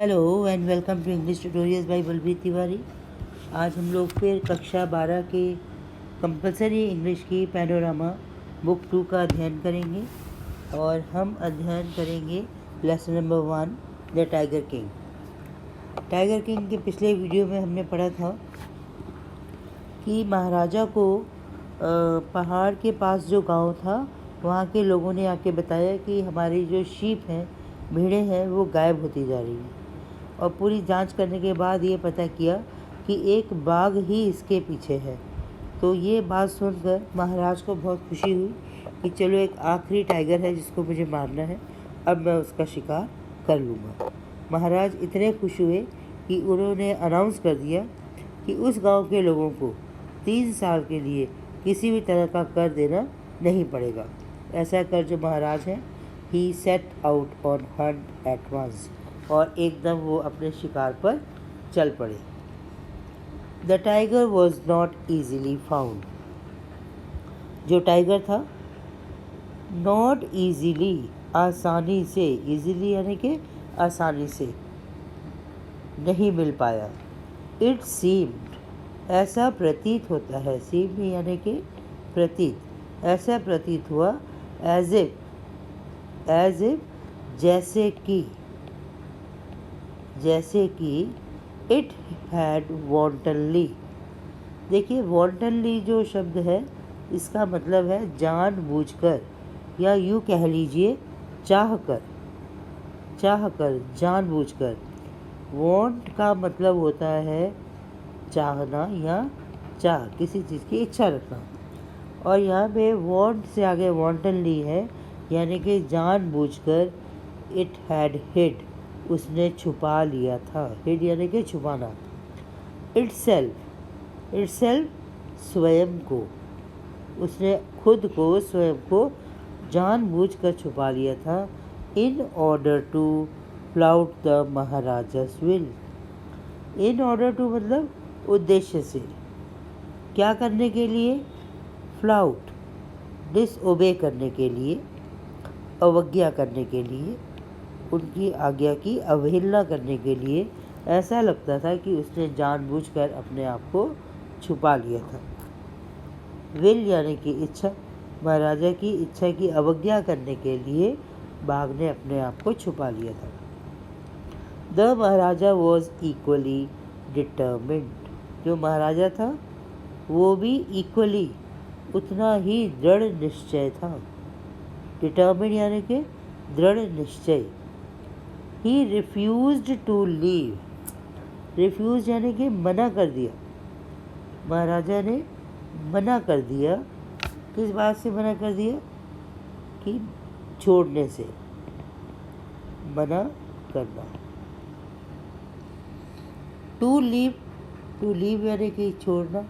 Hello and welcome to English tutorials by Balbir Tiwari. आज हम लोग फिर कक्षा 12 के कंपलसरी इंग्लिश की पैनोरामा बुक 2 का अध्ययन करेंगे और हम अध्ययन करेंगे lesson number 1 the tiger king. Tiger king के पिछले वीडियो में हमने पढ़ा था कि महाराजा को पहाड़ के पास जो गांव था वहाँ के लोगों ने आके बताया कि हमारी जो शीप हैं, भेड़ें हैं, वो गायब होती जा रही हैं। और पूरी जांच करने के बाद ये पता किया कि एक बाघ ही इसके पीछे है। तो ये बात सुनकर महाराज को बहुत खुशी हुई कि चलो एक आखिरी टाइगर है जिसको मुझे मारना है, अब मैं उसका शिकार कर लूँगा। महाराज इतने खुश हुए कि उन्होंने अनाउंस कर दिया कि उस गांव के लोगों को 3 साल के लिए किसी भी तरह का कर देना नहीं पड़ेगा। ऐसा कर जो महाराज हैं, he set out on hunt at once, और एकदम वो अपने शिकार पर चल पड़े। The tiger was not easily found. जो टाइगर था, नॉट ईजीली, आसानी से, ईजीली यानी कि आसानी से नहीं मिल पाया। इट सीम्ड, ऐसा प्रतीत होता है, सीम्ड यानी कि प्रतीत, ऐसा प्रतीत हुआ, एज इफ जैसे कि इट हैड वॉन्टनली। देखिए वॉन्टनली जो शब्द है इसका मतलब है जानबूझकर, या यूँ कह लीजिए चाहकर, जानबूझकर। वॉन्ट का मतलब होता है चाहना या चाह, किसी चीज़ की इच्छा रखना। और यहाँ पे वॉन्ट से आगे वॉन्टनली है, यानी कि जानबूझकर। इट हैड हिड, उसने छुपा लिया था। हिड यानी कि छुपाना। इटसेल्फ, स्वयं को, उसने खुद को, स्वयं को जानबूझकर छुपा लिया था। In order to flout the Maharaja's will. In order to मतलब उद्देश्य से, क्या करने के लिए? फ्लाउट, डिसओबे करने के लिए, अवज्ञा करने के लिए, उनकी आज्ञा की अवहेलना करने के लिए। ऐसा लगता था कि उसने जानबूझकर अपने आप को छुपा लिया था। विल यानी कि इच्छा, महाराजा की इच्छा की अवज्ञा करने के लिए बाघ ने अपने आप को छुपा लिया था। The Maharaja was equally determined. जो महाराजा था वो भी इक्वली, उतना ही दृढ़ निश्चय था। डिटर्मिन्ड यानी कि दृढ़ निश्चय। ही रिफ्यूज्ड टू लीव। रिफ्यूज यानी कि मना कर दिया। महाराजा ने मना कर दिया। किस बात से मना कर दिया? कि छोड़ने से, मना करना। टू लीव यानी कि छोड़ना।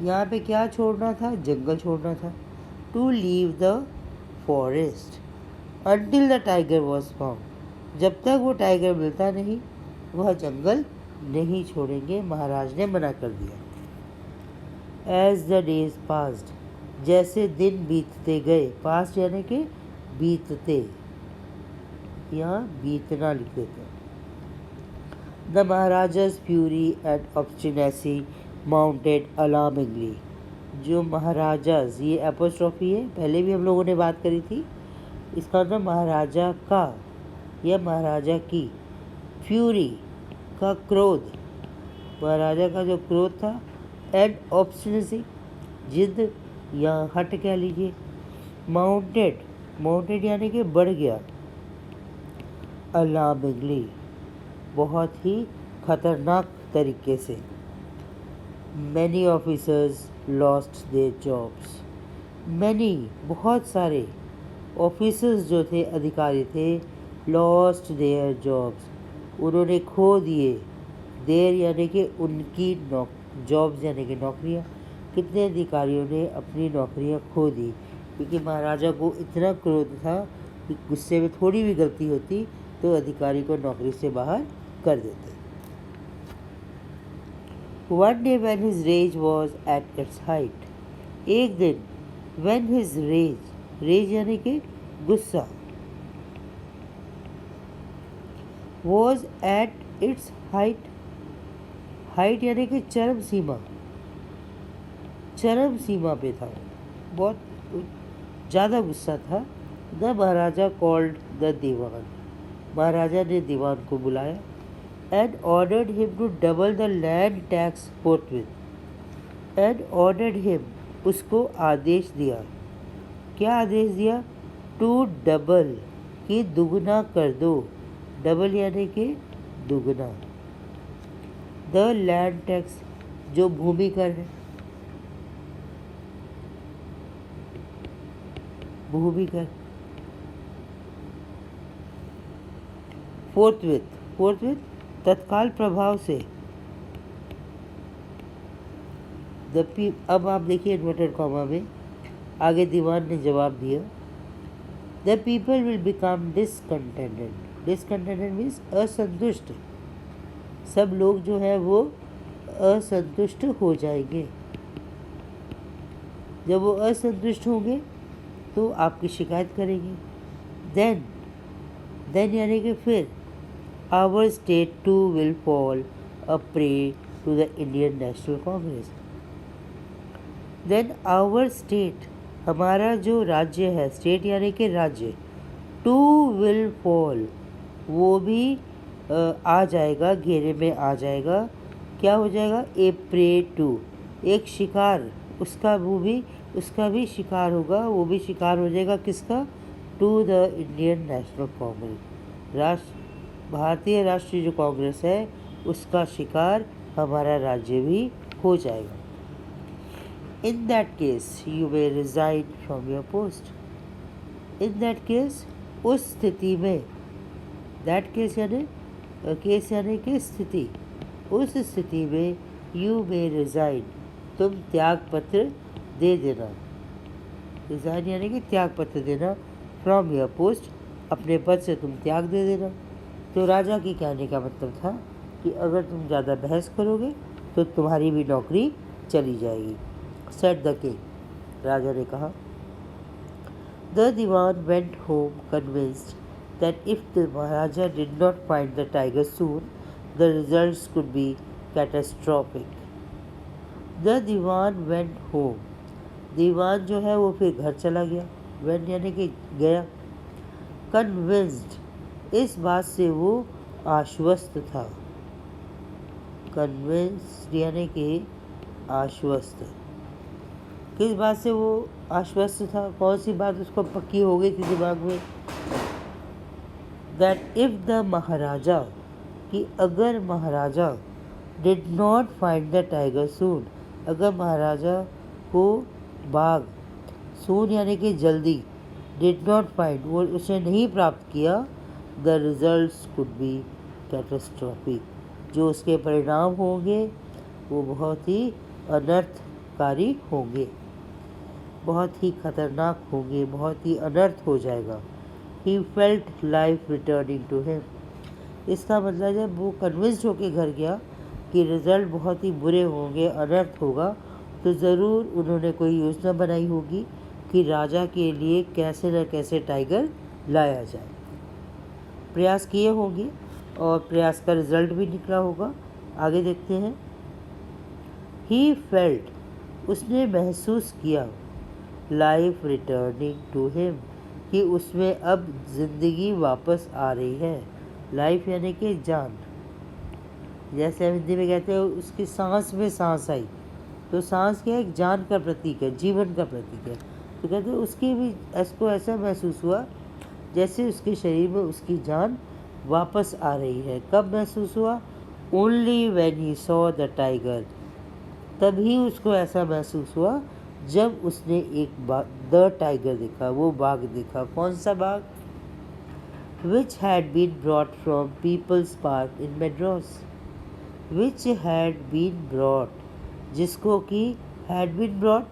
यहाँ पे क्या छोड़ना था? जंगल छोड़ना था। To leave the forest until the tiger was found. जब तक वो टाइगर मिलता नहीं, वह जंगल नहीं छोड़ेंगे, महाराज ने मना कर दिया। एज द डेज पास्ड, जैसे दिन बीतते गए। पास्ट यानी कि बीतते, यहाँ बीतना लिख देते हैं। The Maharaja's fury and obstinacy mounted alarmingly. जो महाराजाज, ये एपोस्ट्रॉफी है, पहले भी हम लोगों ने बात करी थी। इसका मतलब महाराजा का या महाराजा की, फ्यूरी का क्रोध, महाराजा का जो क्रोध था, एंड ऑब्स्टिनेसी जिद या हट कह लीजिए। माउंटेड यानी कि बढ़ गया। अलार्मिंगली बहुत ही खतरनाक तरीके से। Many officers lost their jobs. Many बहुत सारे ऑफिसर्स जो थे, अधिकारी थे, लॉस्ट देयर जॉब्स, उन्होंने खो दिए। देयर यानी कि उनकी जॉब्स यानी कि नौकरियां। कितने अधिकारियों ने अपनी नौकरियां खो दी क्योंकि महाराजा को इतना क्रोध था कि गुस्से में थोड़ी भी गलती होती तो अधिकारी को नौकरी से बाहर कर देते। One day when his rage was at its height, एक दिन when his rage यानी कि गुस्सा, was at its height, height यानी कि चरम सीमा, चरम सीमा पे था, बहुत ज़्यादा गुस्सा था। The Maharaja called the Dewan, महाराजा ने दीवान को बुलाया। And ordered him to double the land tax forthwith, and ordered him, उसको आदेश दिया। क्या आदेश दिया? टू डबल, कि दुगना कर दो, डबल यानी कि दुगना। द लैंड टैक्स, जो भूमि कर है, भूमि कर। फोर्थविथ, फोर्थविथ तत्काल प्रभाव से। अब आप देखिए इन्वर्टेड कॉमा में आगे दीवान ने जवाब दिया, the people will become discontented, discontented means असंतुष्ट, सब लोग जो है वो असंतुष्ट हो जाएंगे। जब वो असंतुष्ट होंगे तो आपकी शिकायत करेंगे। देन, देन यानी कि फिर, our state too will fall a prey to the Indian National Congress. Then our state, हमारा जो राज्य है, स्टेट यानी कि राज्य, टू विल फॉल, वो भी आ जाएगा, घेरे में आ जाएगा। क्या हो जाएगा? ए प्रे टू, एक शिकार, उसका वो भी, उसका भी शिकार होगा, वो भी शिकार हो जाएगा। किसका? To the Indian National Congress, भारतीय राष्ट्रीय जो कांग्रेस है उसका शिकार हमारा राज्य भी हो जाएगा। In that case you may resign from your post, in that case, उस स्थिति में, दैट केस यानी, केस यानी कि स्थिति, उस स्थिति में यू मे रिजाइन, तुम त्याग पत्र दे देना, रिजाइन यानी कि त्याग पत्र देना, फ्रॉम योर पोस्ट, अपने पद से तुम त्याग दे देना। तो राजा के कहने का मतलब था कि अगर तुम ज़्यादा बहस करोगे तो तुम्हारी भी नौकरी चली जाएगी। सेड द किंग, राजा ने कहा। The dewan went home convinced that if the Maharaja did not find the tiger soon the results could be catastrophic. The dewan went home, dewan जो है वो फिर घर चला गया, वेंट यानी कि गया। कन्विंस्ड, इस बात से वो आश्वस्त था, कन्विंस्ड यानी कि आश्वस्त। किस बात से वो आश्वस्त था? कौन सी बात उसको पक्की हो गई थी दिमाग में? दैट इफ द महाराजा, कि अगर Maharaja did not find the tiger soon, अगर महाराजा को बाघ, सून यानी कि जल्दी, डिड नॉट फाइंड, वो उसे नहीं प्राप्त किया, the results could be catastrophic, जो उसके परिणाम होंगे वो बहुत ही अनर्थकारी होंगे, बहुत ही खतरनाक होंगे, बहुत ही अनर्थ हो जाएगा। He felt life returning to him, इसका मतलब जब वो कन्विंस्ड होकर घर गया कि रिज़ल्ट बहुत ही बुरे होंगे, अनर्थ होगा, तो ज़रूर उन्होंने कोई योजना बनाई होगी कि राजा के लिए कैसे न कैसे टाइगर लाया जाए। प्रयास किए होंगे और प्रयास का रिज़ल्ट भी निकला होगा। आगे देखते हैं। ही फेल्ट, उसने महसूस किया, लाइफ रिटर्निंग टू हिम, कि उसमें अब ज़िंदगी वापस आ रही है। लाइफ यानी कि जान, जैसे हम हिंदी में कहते हैं उसकी सांस में सांस आई, तो सांस क्या है? एक जान का प्रतीक है, जीवन का प्रतीक है। तो कहते हैं उसकी भी इसको ऐसा महसूस हुआ जैसे उसके शरीर में उसकी जान वापस आ रही है। कब महसूस हुआ? Only when he saw the tiger, तभी उसको ऐसा महसूस हुआ जब उसने एक द टाइगर देखा, वो बाघ देखा। कौन सा बाघ? Which had been brought from People's Park in Madras, which had been brought, जिसको कि हैड बीन ब्रॉट,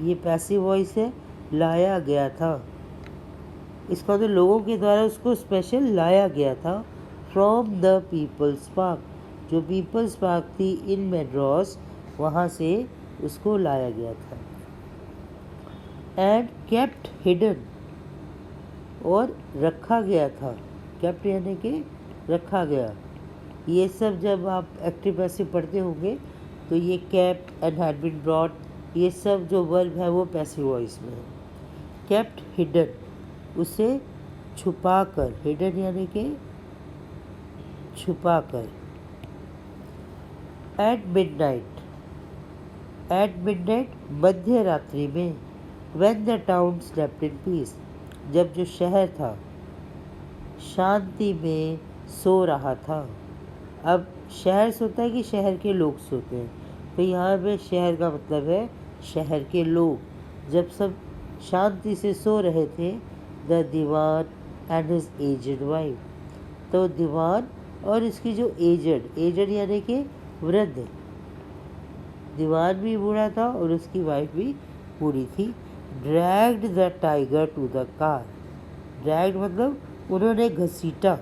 ये पैसिव वॉइस है, लाया गया था, इसका तो लोगों के द्वारा उसको स्पेशल लाया गया था। फ्रॉम द पीपल्स पार्क, जो पीपल्स पार्क थी इन मेड्रास, वहाँ से उसको लाया गया था। एंड केप्ट हिडन, और रखा गया था, केप्ट यानी कि रखा गया। ये सब जब आप एक्टिव पैसिव पढ़ते होंगे तो ये kept and had been brought, ये सब जो वर्ब है वो पैसिव वॉइस में है। केप्ट हिडन, उसे छुपा कर, हिडन यानी कि छुपा कर। एट मिडनाइट, एट मिडनाइट मध्य रात्रि में। When the town slept in peace, जब जो शहर था शांति में सो रहा था। अब शहर सोता है कि शहर के लोग सोते हैं, तो यहाँ पे शहर का मतलब है शहर के लोग। जब सब शांति से सो रहे थे, the Dewan and his aged wife, तो दीवान और इसकी जो एजड यानी कि वृद्ध, दीवान भी बूढ़ा था और उसकी वाइफ भी बूढ़ी थी। Dragged the tiger to the car, dragged मतलब उन्होंने घसीटा,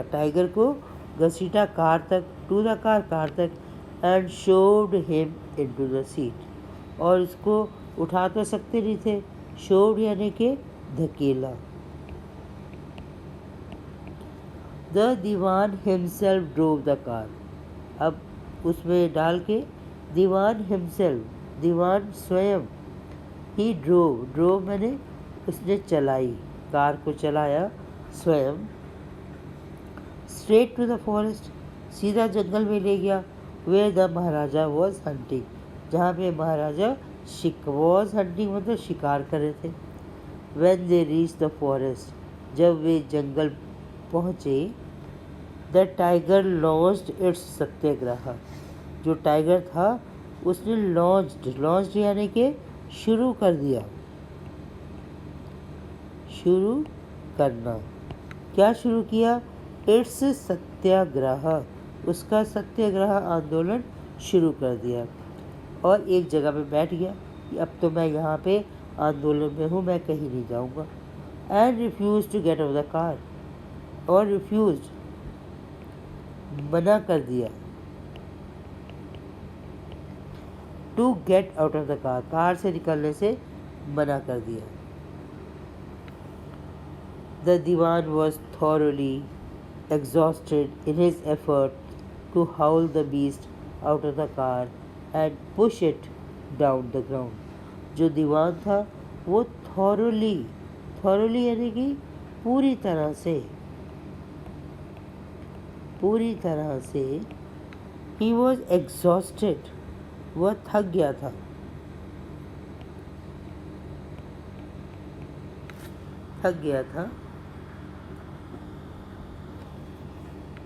टाइगर को घसीटा कार तक, टू द कार तक, and shoved him into the seat, और उसको उठा तो सकते नहीं थे, शोड यानी कि धकेला। The Dewan himself drove the car, अब उसमें डाल के दीवान हिमसेल्फ, दीवान स्वयं, ही ड्रोव मैंने उसने चलाई, कार को चलाया स्वयं। स्ट्रेट टू द फॉरेस्ट, सीधा जंगल में ले गया। Where the Maharaja was hunting, जहाँ पे महाराजा वॉज हंटिंग मतलब शिकार कर रहे थे। When they reach the forest, जब वे जंगल पहुँचे, द टाइगर लॉन्च्ड इट्स सत्याग्रह, जो टाइगर था उसने लॉन्च्ड यानी कि शुरू कर दिया, शुरू करना। क्या शुरू किया? इट्स सत्याग्रह, उसका सत्याग्रह आंदोलन शुरू कर दिया। और एक जगह पे बैठ गया कि अब तो मैं यहाँ पे आंदोलन में हूँ, मैं कहीं नहीं जाऊँगा। And refuse to get out the car, और रिफ्यूज मना कर दिया, to get out of the car, car से निकलने से मना कर दिया। The Dewan was thoroughly exhausted in his effort to haul the beast out of the car and push it down the ground. जो दीवान था वो थॉरली यानी कि पूरी तरह से he was exhausted, वह थक गया था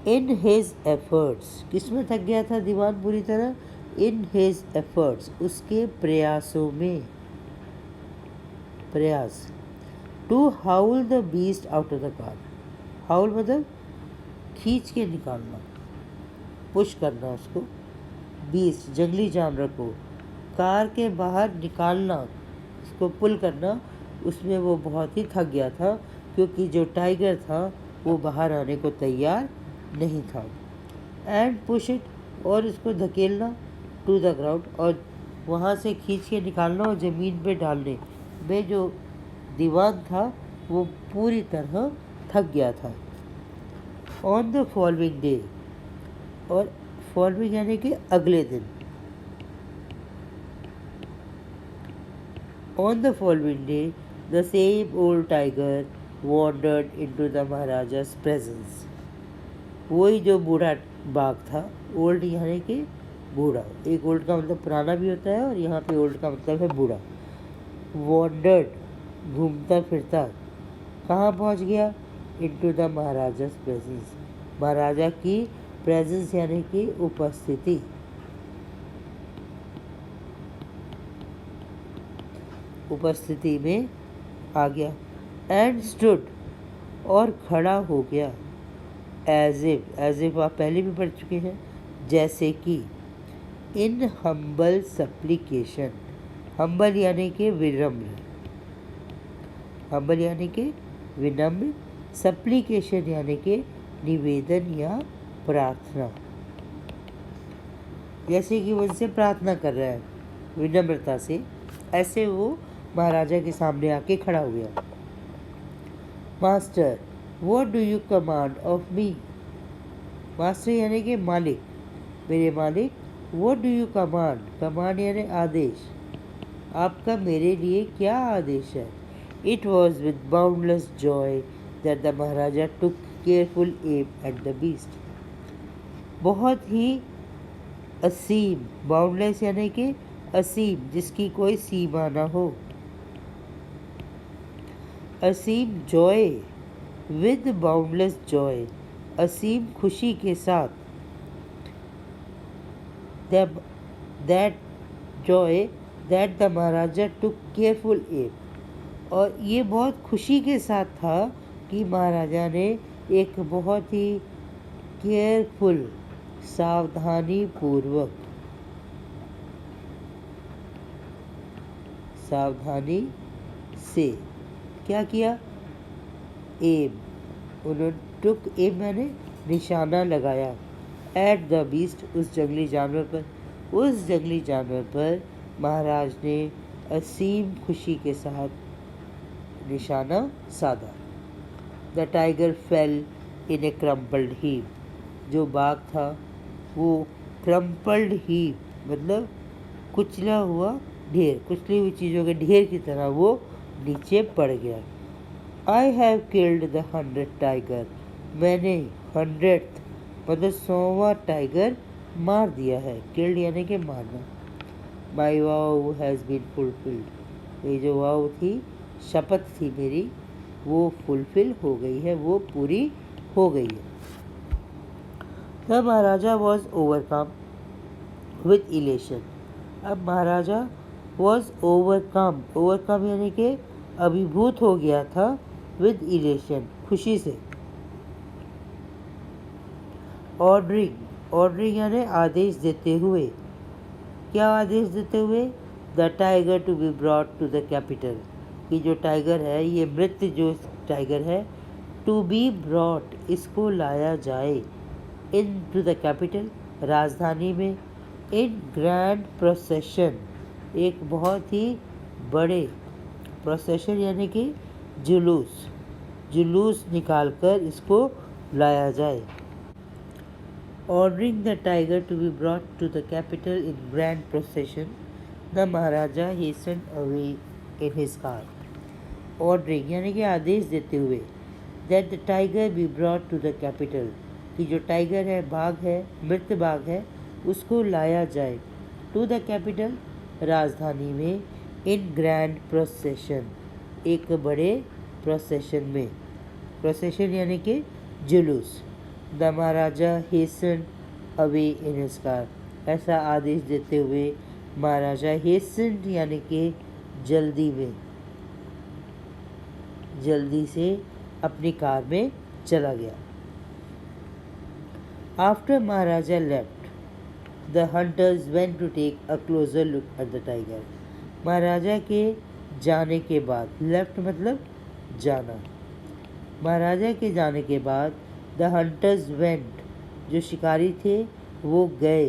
इन हिज एफर्ट्स, किसमें थक गया था दीवान पूरी तरह? इन हिज एफर्ट्स, उसके प्रयासों में, प्रयास। To haul the beast out of the car, haul मतलब खींच के निकालना, पुश करना उसको, बीस्ट जंगली जानवर को कार के बाहर निकालना, उसको पुल करना, उसमें वो बहुत ही थक गया था क्योंकि जो टाइगर था वो बाहर आने को तैयार नहीं था। एंड पुश इट, और उसको धकेलना, टू द ग्राउंड, और वहाँ से खींच के निकालना और ज़मीन पे डालने में जो दीवान था वो पूरी तरह थक गया था। ऑन द फॉलोइंग डे, और फॉलोइंग यानी कि अगले दिन, on the following day the same old tiger wandered into the Maharaja's presence, वही जो बूढ़ा बाघ था, ओल्ड यानी कि बूढ़ा, एक ओल्ड का मतलब पुराना भी होता है और यहाँ पे ओल्ड का मतलब है बूढ़ा। वॉन्डर्ड घूमता फिरता कहाँ पहुँच गया? इनटू द महाराजा's प्रेजेंस, महाराजा की प्रेजेंस यानी कि उपस्थिति में आ गया। एंड स्टूड, और खड़ा हो गया। एज इफ आप पहले भी पढ़ चुके हैं, जैसे कि। इन हम्बल सप्लीकेशन, हम्बल यानी कि विनम्र, सप्लीकेशन यानी कि निवेदन या प्रार्थना, जैसे कि वो उनसे प्रार्थना कर रहा है विनम्रता से, ऐसे वो महाराजा के सामने आके खड़ा हो गया। Master, what do you command of me? Master यानी कि मालिक, मेरे मालिक। What do you command? Command यानी आदेश। आपका मेरे लिए क्या आदेश है? It was with boundless joy that the Maharaja took careful aim at the beast. बहुत ही असीम, बाउंडलेस यानी कि असीम, जिसकी कोई सीमा ना हो। असीम जॉय, विद बाउंडलेस जॉय, असीम खुशी के साथ। That joy that the Maharaja took careful aim, और ये बहुत खुशी के साथ था कि महाराजा ने एक बहुत ही केयरफुल, सावधानी पूर्वक, सावधानी से क्या किया? एम, उन्होंने टुक एम मैंने निशाना लगाया। एट द बीस्ट, उस जंगली जानवर पर। उस जंगली जानवर पर महाराज ने असीम खुशी के साथ निशाना साधा। The tiger fail in A crumpled heap, जो बाघ था वो क्रम्पल्ड हीप मतलब कुचला हुआ ढेर, कुचली हुई चीज़ों के ढेर की तरह वो नीचे पड़ गया। I have killed the 100 tiger, मैंने 100th मतलब 100वां टाइगर मार दिया है। किल्ड यानी कि मारना। माई वाव हैज़ बीन फुलफिल्ड, ये जो वाव थी, शपथ थी मेरी, वो फुलफिल हो गई है, वो पूरी हो गई है। The Maharaja was overcome with elation. अब महाराजा वॉज ओवरकम, ओवरकम यानी कि अभिभूत हो गया था, विद इलेशन खुशी से। ऑर्डरिंग, ऑर्डरिंग यानी आदेश देते हुए। क्या आदेश देते हुए? The tiger to be brought to the capital, कि जो टाइगर है, ये मृत जो टाइगर है, टू बी ब्रॉट, इसको लाया जाए, इन टू द कैपिटल, राजधानी में, इन ग्रैंड प्रोसेशन, एक बहुत ही बड़े, प्रोसेशन यानी कि जुलूस, जुलूस निकालकर इसको लाया जाए। Ordering the tiger to be brought to the capital in grand procession, the Maharaja hastened away in his car. Ordering यानी कि आदेश देते हुए, that the tiger be brought to the capital, कि जो टाइगर है, बाघ है, मृत बाघ है, उसको लाया जाए, टू द कैपिटल, राजधानी में, इन ग्रैंड प्रोसेशन, एक बड़े प्रोसेशन में। प्रोसेशन यानी कि जुलूस। The Maharaja hastened away in his car, ऐसा आदेश देते हुए महाराजा हेस्टेंड यानी कि जल्दी में, जल्दी से अपनी कार में चला गया। After Maharaja left, the hunters went to take a closer look at the tiger. Maharaja के जाने के बाद, लेफ्ट मतलब जाना, महाराजा के जाने के बाद, द हंटर्स वेंट, जो शिकारी थे वो गए,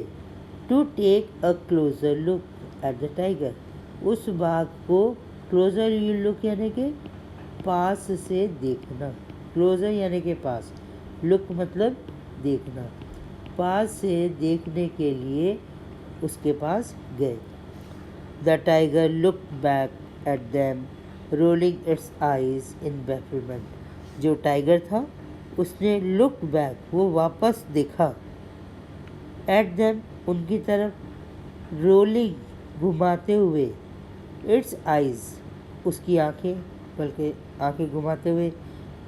to take a closer look at the tiger, उस बाघ को, क्लोजर लुक यानी कि पास से देखना, क्लोजर यानी कि पास, लुक मतलब देखना, पास से देखने के लिए उसके पास गए। The tiger looked back at them, rolling its eyes in bafflement, जो टाइगर था उसने लुक बैक, वो वापस देखा, एट देम, उनकी तरफ, रोलिंग, घुमाते हुए, इट्स आइज, उसकी आंखें, बल्कि आंखें घुमाते हुए,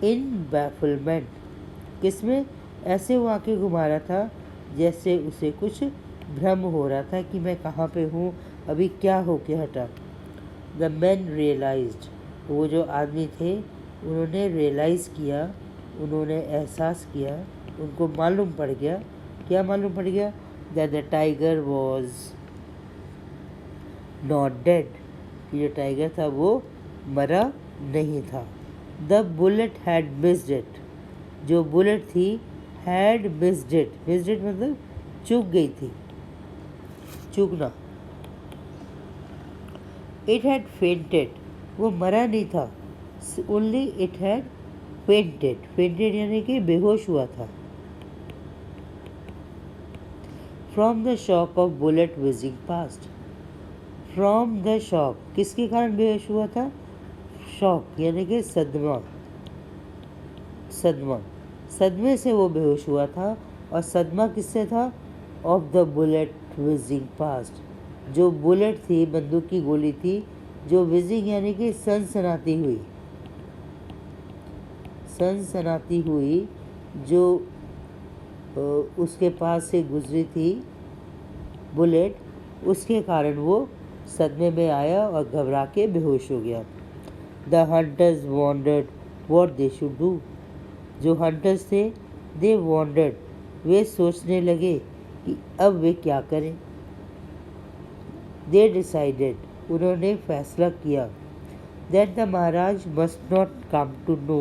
इन बैफलमेंट, किसमें? ऐसे वो आंखें घुमा रहा था जैसे उसे कुछ भ्रम हो रहा था कि मैं कहाँ पे हूँ, अभी क्या हो के हटा। द मैन रियलाइज्ड, वो जो आदमी थे उन्होंने रियलाइज़ किया, उन्होंने एहसास किया, उनको मालूम पड़ गया, क्या मालूम पड़ गया? That the tiger was not dead, ये जो टाइगर था वो मरा नहीं था। The bullet had missed it, जो बुलेट थी, had missed it, missed it मतलब चूक गई थी, चूकना। इट हैड फेंटेड, वो मरा नहीं था, only it had fainted, fainted यानी कि बेहोश हुआ था। From the shock of bullet wheezing past, from the shock किसके कारण बेहोश हुआ था? शॉक यानी कि सदमा, सदमा, सदमे से वो बेहोश हुआ था। और सदमा किससे था? Of the bullet wheezing past, जो बुलेट थी, बंदूक की गोली थी, जो विजिंग यानी कि सनसनाती हुई, सनसनाती हुई जो उसके पास से गुजरी थी बुलेट, उसके कारण वो सदमे में आया और घबरा के बेहोश हो गया। The hunters wandered what they should do, जो हंटर्स थे दे वॉन्डर्ड, वे सोचने लगे कि अब वे क्या करें। दे डिसाइडेड, उन्होंने फैसला किया। That the Maharaj must not come to know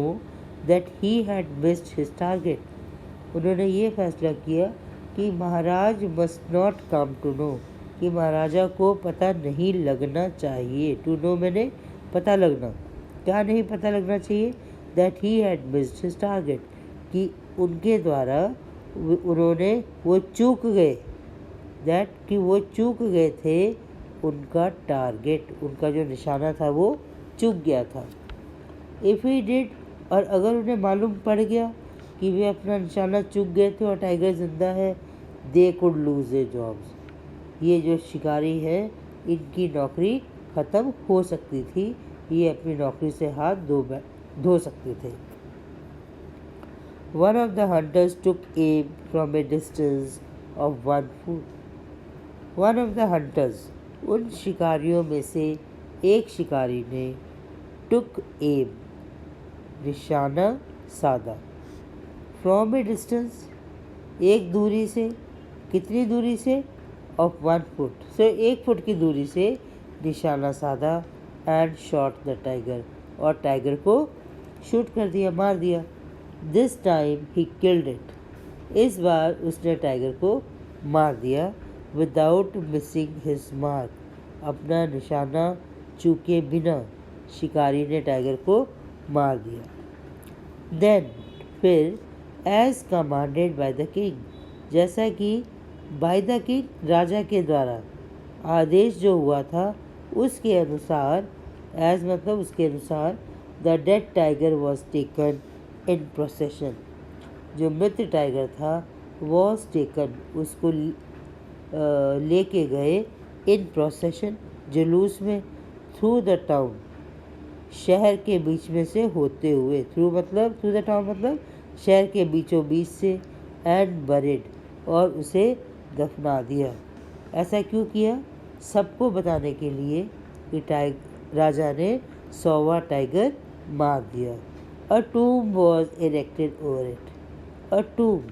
that he had missed his target, उन्होंने ये फैसला किया कि Maharaj must not come to know, कि महाराजा को पता नहीं लगना चाहिए। टू नो मैंने पता लगना, क्या नहीं पता लगना चाहिए? That he had missed his target, कि उनके द्वारा उन्होंने वो चूक गए, दैट कि वो चूक गए थे उनका टारगेट, उनका जो निशाना था वो चूक गया था। इफ़ ही डिड, और अगर उन्हें मालूम पड़ गया कि वे अपना निशाना चूक गए थे और टाइगर जिंदा है, they could lose a jobs, ये जो शिकारी है इनकी नौकरी ख़त्म हो सकती थी, ये अपनी नौकरी से हाथ धो सकते थे। One of the hunters took aim from a distance of 1 foot. One of the hunters, उन शिकारियों में से एक शिकारी ने took aim, निशाना साधा, from a distance, एक दूरी से, कितनी दूरी से? of 1 foot, so 1 फुट की दूरी से निशाना साधा। and shot the tiger, और टाइगर को शूट कर दिया, मार दिया। This time he killed it, इस बार उसने टाइगर को मार दिया। Without missing his mark, अपना निशाना चूके बिना शिकारी ने टाइगर को मार दिया। Then फिर as commanded by the king, जैसा कि by the king, राजा के द्वारा आदेश जो हुआ था उसके अनुसार, as मतलब उसके अनुसार, the dead tiger was taken in procession, जो मृत टाइगर था was taken, उसको लेके गए in procession, जुलूस में, through the town, शहर के बीच में से होते हुए, through मतलब through the town मतलब शहर के बीचों बीच से, and buried, और उसे दफना दिया। ऐसा क्यों किया? सबको बताने के लिए कि राजा ने 100वां टाइगर मार दिया। A tomb was erected over it. A tomb,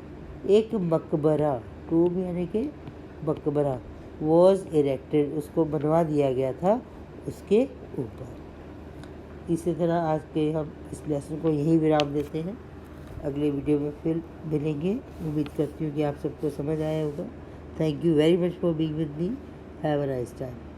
एक मकबरा, tomb यानी कि मकबरा, was erected, उसको बनवा दिया गया था उसके ऊपर। इसी तरह आज के हम इस लेसन को यही विराम देते हैं। अगले वीडियो में फिर मिलेंगे। उम्मीद करती हूँ कि आप सबको समझ आया होगा। Thank you very much for being with me. Have a nice time.